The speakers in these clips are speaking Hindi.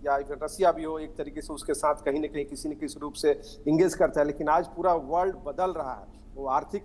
या इवन रसिया भी हो, एक तरीके से उसके साथ कहीं न कहीं किसी न किसी रूप से इंगेज करता है। लेकिन आज पूरा वर्ल्ड बदल रहा है। वो आर्थिक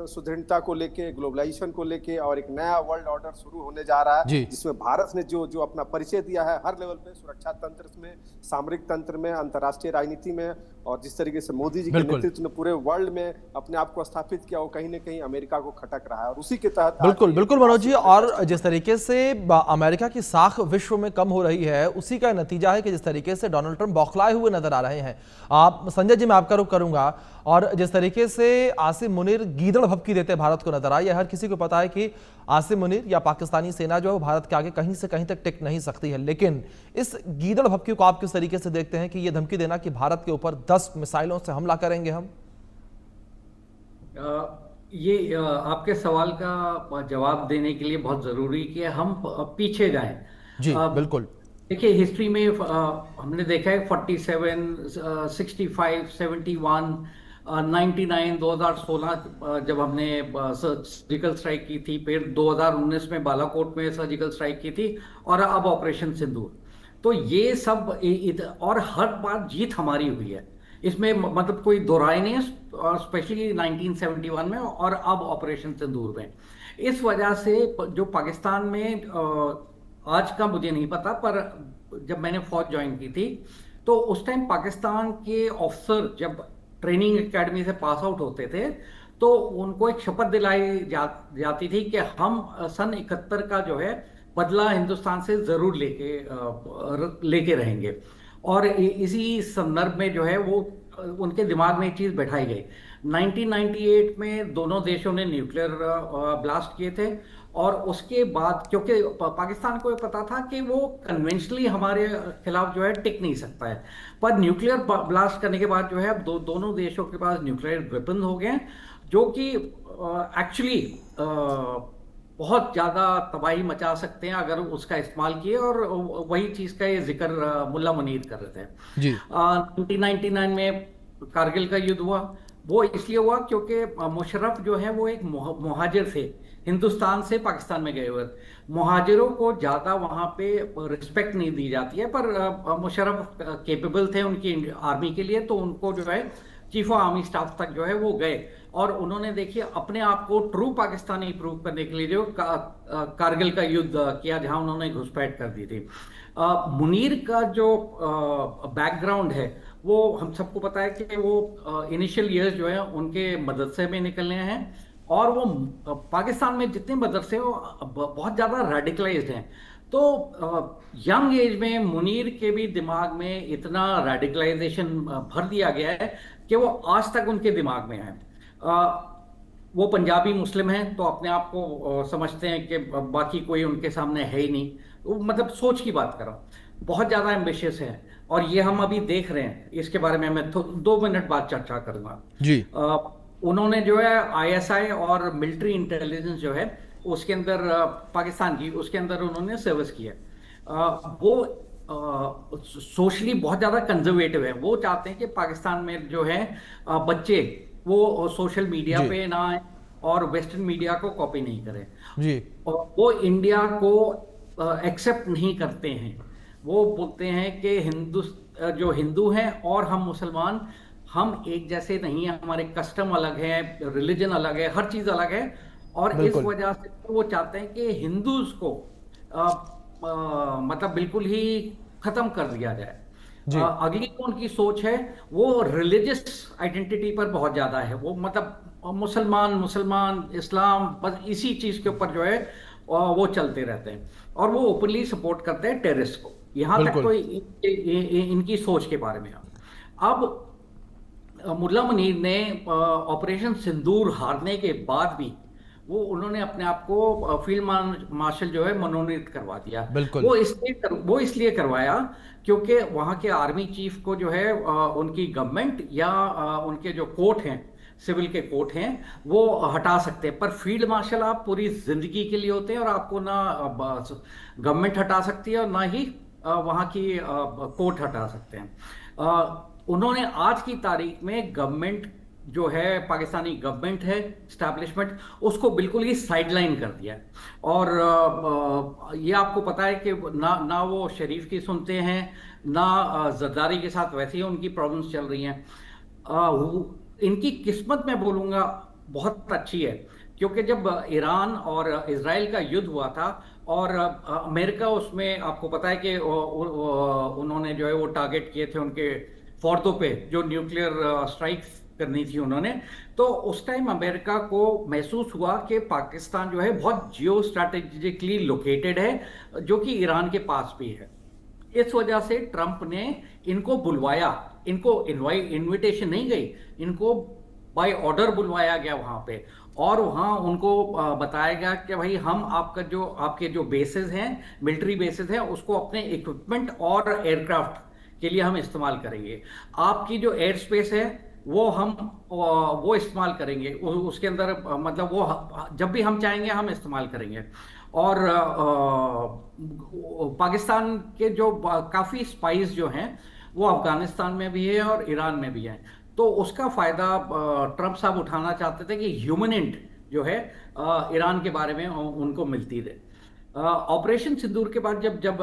सुदृढ़ता को लेके, ग्लोबलाइजेशन को लेके और एक नया वर्ल्ड ऑर्डर शुरू होने जा रहा है, जी। जिसमें भारत ने जो जो अपना परिचय दिया है हर लेवल पे, सुरक्षा तंत्र में, सामरिक तंत्र में, अंतर्राष्ट्रीय राजनीति में, और जिस तरीके से मोदी जी के बिल्कुल। नेतृत्व में पूरे वर्ल्ड में अपने आप को स्थापित किया, वो कहीं न कहीं अमेरिका को खटक रहा है। और उसी के तहत आज बिल्कुल ये बिल्कुल मनोज जी, और आसियान जिस तरीके से अमेरिका की साख विश्व में कम हो रही है, उसी का नतीजा है कि जिस तरीके से डोनाल्ड ट्रंप बौखलाए हुए नजर आ रहे हैं। आप संजय जी, मैं आपका रुख करूंगा। और जिस तरीके से आसिम मुनीर गीदड़ भभकी देते भारत को नजर आई है, हर किसी को पता है कि आसिम मुनीर या पाकिस्तानी सेना जो है भारत के आगे कहीं से कहीं तक टिक नहीं सकती है। लेकिन इस गीदड़ भभकी को आप किस तरीके से देखते हैं कि यह धमकी देना कि भारत के ऊपर 10 मिसाइलों से हमला करेंगे हम? ये आपके सवाल का जवाब देने के लिए बहुत जरूरी कि हम पीछे जाएं। जी बिल्कुल। देखिए, हिस्ट्री में हमने देखा है 47, 65, 71, 99, 2016 जब हमने सर्जिकल स्ट्राइक की थी, फिर 2019 में बालाकोट में सर्जिकल स्ट्राइक की थी, और अब ऑपरेशन सिंदूर। तो ये सब और हर बार जीत हमारी हुई है, इसमें मतलब कोई दो राय नहीं है, स्पेशली 1971 में और अब ऑपरेशन सिंदूर में। इस वजह से जो पाकिस्तान में आज का मुझे नहीं पता, पर जब मैंने फौज ज्वाइन की थी तो उस टाइम पाकिस्तान के ऑफिसर जब ट्रेनिंग एकेडमी से पास आउट होते थे तो उनको एक शपथ दिलाई जाती थी कि हम सन 71 का जो है बदला हिंदुस्तान से जरूर लेके रहेंगे। और इसी संदर्भ में जो है वो उनके दिमाग में एक चीज बैठाई गई। 1998 में दोनों देशों ने न्यूक्लियर ब्लास्ट किए थे, और उसके बाद क्योंकि पाकिस्तान को पता था कि वो कन्वेंशनली हमारे खिलाफ जो है टिक नहीं सकता है, पर न्यूक्लियर ब्लास्ट करने के बाद जो है अब दोनों देशों के पास न्यूक्लियर वेपन हो गए, जो कि एक्चुअली बहुत ज्यादा तबाही मचा सकते हैं अगर उसका इस्तेमाल किए। और वही चीज का ये जिक्र मुल्ला मुनीर कर रहे थे। जी। 1999 में कारगिल का युद्ध हुआ, वो इसलिए हुआ क्योंकि मुशर्रफ जो है वो एक मुहाजिर थे, हिंदुस्तान से पाकिस्तान में गए हुए। मुहाजिरों को ज्यादा वहां पे रिस्पेक्ट नहीं दी जाती है, पर मुशर्रफ केपेबल थे उनकी आर्मी के लिए, तो उनको जो है चीफ ऑफ आर्मी स्टाफ तक जो है वो गए, और उन्होंने देखिए अपने आप को ट्रू पाकिस्तानी प्रूव करने के लिए जो कारगिल का युद्ध किया, जहां उन्होंने घुसपैठ कर दी थी। मुनीर का जो बैकग्राउंड है वो हम सबको पता है कि वो इनिशियल ईयर्स जो है उनके मदरसे में निकलने हैं, और वो पाकिस्तान में जितने मदरसे हैं वो बहुत ज्यादा रेडिकलाइज्ड हैं। तो यंग एज में मुनीर के भी दिमाग में इतना रेडिकलाइजेशन भर दिया गया है कि वो आज तक उनके दिमाग में है। वो पंजाबी मुस्लिम हैं, तो अपने आप को समझते हैं कि बाकी कोई उनके सामने है ही नहीं। वो मतलब सोच की बात कर रहा हूँ, बहुत ज्यादा एम्बिशियस है, और ये हम अभी देख रहे हैं। इसके बारे में मैं 2 मिनट बाद चर्चा करूंगा जी। उन्होंने जो है आईएसआई और मिलिट्री इंटेलिजेंस जो है उसके अंदर पाकिस्तान की, उसके अंदर उन्होंने सर्विस की है। वो सोशली बहुत ज्यादा कंजर्वेटिव है। वो चाहते हैं कि पाकिस्तान में जो है बच्चे वो सोशल मीडिया पे ना आए और वेस्टर्न मीडिया को कॉपी नहीं करें जी। और वो इंडिया को एक्सेप्ट नहीं करते हैं। वो बोलते हैं कि जो हिंदू हैं और हम मुसलमान, हम एक जैसे नहीं है, हमारे कस्टम अलग है, रिलीजन अलग है, हर चीज अलग है। और इस वजह से वो चाहते हैं कि हिंदूज को मतलब बिल्कुल ही खत्म कर दिया जाए। अगली जो उनकी सोच है वो रिलीजियस आइडेंटिटी पर बहुत ज्यादा है। वो मतलब मुसलमान इस्लाम, बस इसी चीज के ऊपर जो है वो चलते रहते हैं, और वो ओपनली सपोर्ट करते हैं टेररिस्ट को। यहां तक तो इनकी सोच के बारे में। अब मुल्ला मुनीर ने ऑपरेशन सिंदूर हारने के बाद भी उन्होंने अपने आप को फील्ड मार्शल जो है मनोनीत करवा दिया। वो इसलिए करवाया क्योंकि वहां के आर्मी चीफ को जो है उनकी गवर्नमेंट या उनके जो कोर्ट हैं, सिविल के कोर्ट हैं, वो हटा सकते हैं। पर फील्ड मार्शल आप पूरी जिंदगी के लिए होते हैं, और आपको ना गवर्नमेंट हटा सकती है और ना ही वहां की कोर्ट हटा सकते हैं। उन्होंने आज की तारीख में गवर्नमेंट जो है पाकिस्तानी गवर्नमेंट है, स्टैब्लिशमेंट, उसको बिल्कुल ही साइडलाइन कर दिया है। और ये आपको पता है कि ना ना वो शरीफ की सुनते हैं, ना जरदारी के साथ वैसे ही उनकी प्रॉब्लम्स चल रही हैं। इनकी किस्मत मैं बोलूँगा बहुत अच्छी है, क्योंकि जब ईरान और इसराइल का युद्ध हुआ था और अमेरिका उसमें, आपको पता है कि उन्होंने जो है वो टारगेट किए थे उनके फोर्दों पे, जो न्यूक्लियर स्ट्राइक्स करनी थी उन्होंने। तो उस टाइम अमेरिका को महसूस हुआ कि पाकिस्तान जो है बहुत जियो स्ट्रैटेजिकली लोकेटेड है, जो कि ईरान के पास भी है। इस वजह से ट्रंप ने इनको बुलवाया, इनको इनविटेशन नहीं गई, इनको बाय ऑर्डर बुलवाया गया वहां पे, और वहां उनको बताया गया कि भाई हम आपके जो बेसेस हैं, मिलिट्री बेसेस हैं, उसको अपने इक्विपमेंट और एयरक्राफ्ट के लिए हम इस्तेमाल करेंगे। आपकी जो एयर स्पेस है वो इस्तेमाल करेंगे, उसके अंदर मतलब वो जब भी हम चाहेंगे हम इस्तेमाल करेंगे। और पाकिस्तान के जो काफी स्पाइस जो हैं वो अफगानिस्तान में भी है और ईरान में भी है। तो उसका फायदा ट्रंप साहब उठाना चाहते थे कि ह्यूमनेंट जो है ईरान के बारे में उनको मिलती रहे। ऑपरेशन सिंदूर के बाद जब जब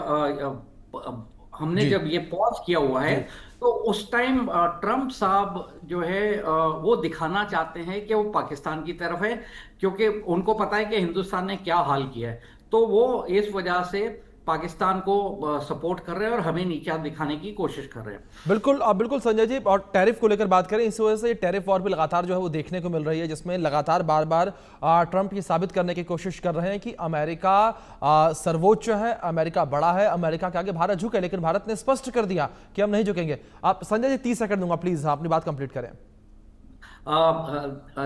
हमने जी जब ये पॉज किया हुआ है, जी। तो उस टाइम ट्रंप साहब जो है वो दिखाना चाहते हैं कि वो पाकिस्तान की तरफ है, क्योंकि उनको पता है कि हिंदुस्तान ने क्या हाल किया है। तो वो इस वजह से पाकिस्तान को सपोर्ट कर रहे हैं और हमें नीचा दिखाने की कोशिश कर रहे हैं। बिल्कुल बिल्कुल संजय जी, और टैरिफ को लेकर बात करें, इस वजह से टैरिफ वॉर भी लगातार जो है वो देखने को मिल रही है, जिसमें लगातार बार बार ट्रंप ये साबित करने की कोशिश कर रहे हैं कि अमेरिका सर्वोच्च है, अमेरिका बड़ा है, अमेरिका के आगे भारत झुके। लेकिन भारत ने स्पष्ट कर दिया कि हम नहीं झुकेंगे। आप संजय जी 30 सेकंड दूंगा, प्लीज अपनी बात कंप्लीट करें।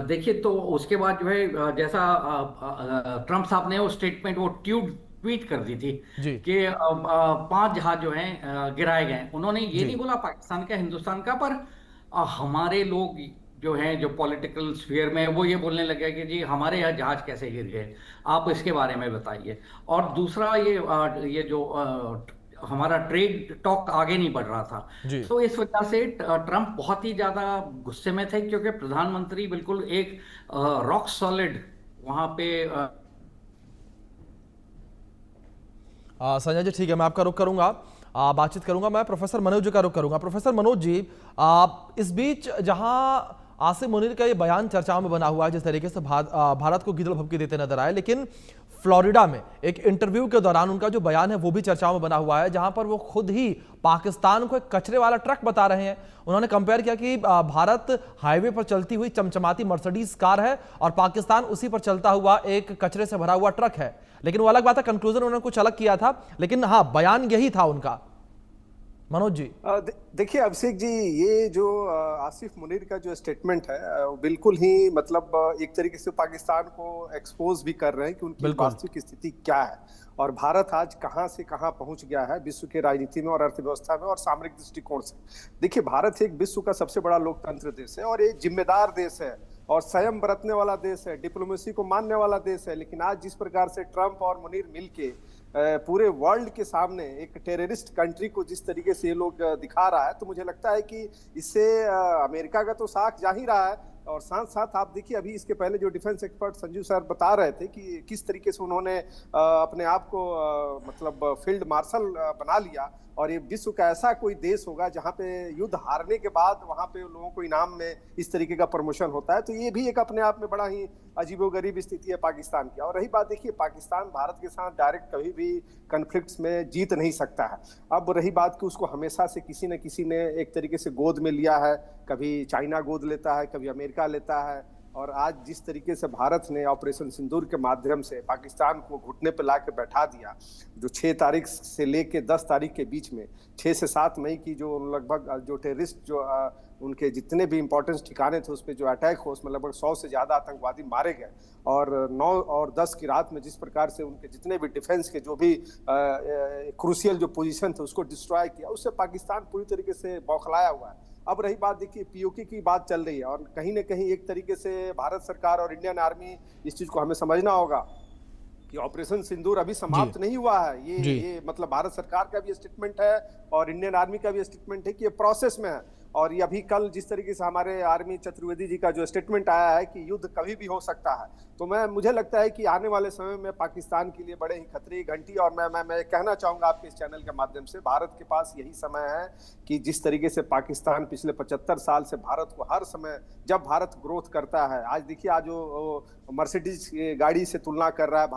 देखिए, तो उसके बाद जो है जैसा ट्रंप साहब ने वो स्टेटमेंट, वो ट्वीट कर दी थी जी कि 5 जहाज जो हैं गिराए गए। उन्होंने ये जी नहीं बोला पाकिस्तान का, हिंदुस्तान का, पर हमारे लोग जो हैं, जो पॉलिटिकल स्फीयर में, वो ये बोलने लगे कि जी हमारे यहाँ जहाज कैसे गिर गए, आप इसके बारे में बताइए। और दूसरा ये जो हमारा ट्रेड टॉक आगे नहीं बढ़ रहा था। जी। तो इस वजह से ट्रंप बहुत ही ज्यादा गुस्से में थे, क्योंकि प्रधानमंत्री बिल्कुल एक रॉक सॉलिड वहां पे संजय जी ठीक है, मैं आपका रुख करूंगा, बातचीत करूंगा। मैं प्रोफेसर मनोज जी का रुख करूंगा। प्रोफेसर मनोज जी, इस बीच जहां आसिम मुनीर का ये बयान चर्चाओं में बना हुआ है, जिस तरीके से भारत को गिदड़ भभकी देते नजर आए, लेकिन फ्लोरिडा में एक इंटरव्यू के दौरान उनका जो बयान है वो भी चर्चाओं में बना हुआ है, जहां पर वो खुद ही पाकिस्तान को एक कचरे वाला ट्रक बता रहे हैं। उन्होंने कंपेयर किया कि भारत हाईवे पर चलती हुई चमचमाती मर्सिडीज कार है और पाकिस्तान उसी पर चलता हुआ एक कचरे से भरा हुआ ट्रक है। लेकिन वो अलग बात है, कंक्लूजन उन्होंने कुछ अलग किया था, लेकिन हाँ बयान यही था उनका। मनोज जी। देखिए अभिषेक जी, ये जो आसिफ मुनीर का जो स्टेटमेंट है वो बिल्कुल ही मतलब एक तरीके से पाकिस्तान को एक्सपोज भी कर रहे हैं कि उनकी वास्तविक स्थिति क्या है और भारत आज कहां से कहां पहुंच गया है विश्व के राजनीति में और अर्थव्यवस्था में और सामरिक दृष्टिकोण से। देखिए, भारत एक विश्व का सबसे बड़ा लोकतंत्र देश है और एक जिम्मेदार देश है और संयम बरतने वाला देश है, डिप्लोमेसी को मानने वाला देश है। लेकिन आज जिस प्रकार से ट्रंप और मुनीर मिलके पूरे वर्ल्ड के सामने एक टेररिस्ट कंट्री को जिस तरीके से ये लोग दिखा रहा है, तो मुझे लगता है कि इससे अमेरिका का तो साख जा ही रहा है। और साथ साथ आप देखिए, अभी इसके पहले जो डिफेंस एक्सपर्ट संजू सर बता रहे थे कि किस तरीके से उन्होंने अपने आप को मतलब फील्ड मार्शल बना लिया और ये विश्व का ऐसा कोई देश होगा जहां पे युद्ध हारने के बाद वहां पे लोगों को इनाम में इस तरीके का प्रमोशन होता है। तो ये भी एक अपने आप में बड़ा ही अजीबोगरीब स्थिति है पाकिस्तान की। और रही बात, देखिए पाकिस्तान भारत के साथ डायरेक्ट कभी भी कन्फ्लिक्ट्स में जीत नहीं सकता है। अब रही बात कि उसको हमेशा से किसी न किसी ने एक तरीके से गोद में लिया है, कभी चाइना गोद लेता है, कभी अमेरिका लेता है। और आज जिस तरीके से भारत ने ऑपरेशन सिंदूर के माध्यम से पाकिस्तान को घुटने पर ला के बैठा दिया, जो 6 तारीख से लेके 10 तारीख के बीच में 6 से 7 मई की जो लगभग जो टेररिस्ट जो उनके जितने भी इंपॉर्टेंट ठिकाने थे उस पर जो अटैक हो, उसमें लगभग 100 से ज़्यादा आतंकवादी मारे गए। और 9 और 10 की रात में जिस प्रकार से उनके जितने भी डिफेंस के जो भी क्रूशियल जो पोजीशन थे उसको डिस्ट्रॉय किया, उससे पाकिस्तान पूरी तरीके से बौखलाया हुआ है। अब रही बात, देखिए पीओके की बात चल रही है और कहीं ना कहीं एक तरीके से भारत सरकार और इंडियन आर्मी इस चीज को हमें समझना होगा कि ऑपरेशन सिंदूर अभी समाप्त नहीं हुआ है। ये मतलब भारत सरकार का भी स्टेटमेंट है और इंडियन आर्मी का भी स्टेटमेंट है कि ये प्रोसेस में है। और ये अभी कल जिस तरीके से हमारे आर्मी चतुर्वेदी जी का जो स्टेटमेंट आया है कि युद्ध कभी भी हो सकता है, तो मुझे लगता है कि आने वाले समय में पाकिस्तान के लिए बड़े ही खतरे की घंटी। और मैं कहना चाहूंगा आपके इस चैनल के माध्यम से, भारत के पास यही समय है कि जिस तरीके से पाकिस्तान पिछले 75 साल से भारत को हर समय जब भारत ग्रोथ करता है, आज देखिए आज वो मर्सिडीज गाड़ी से तुलना कर रहा है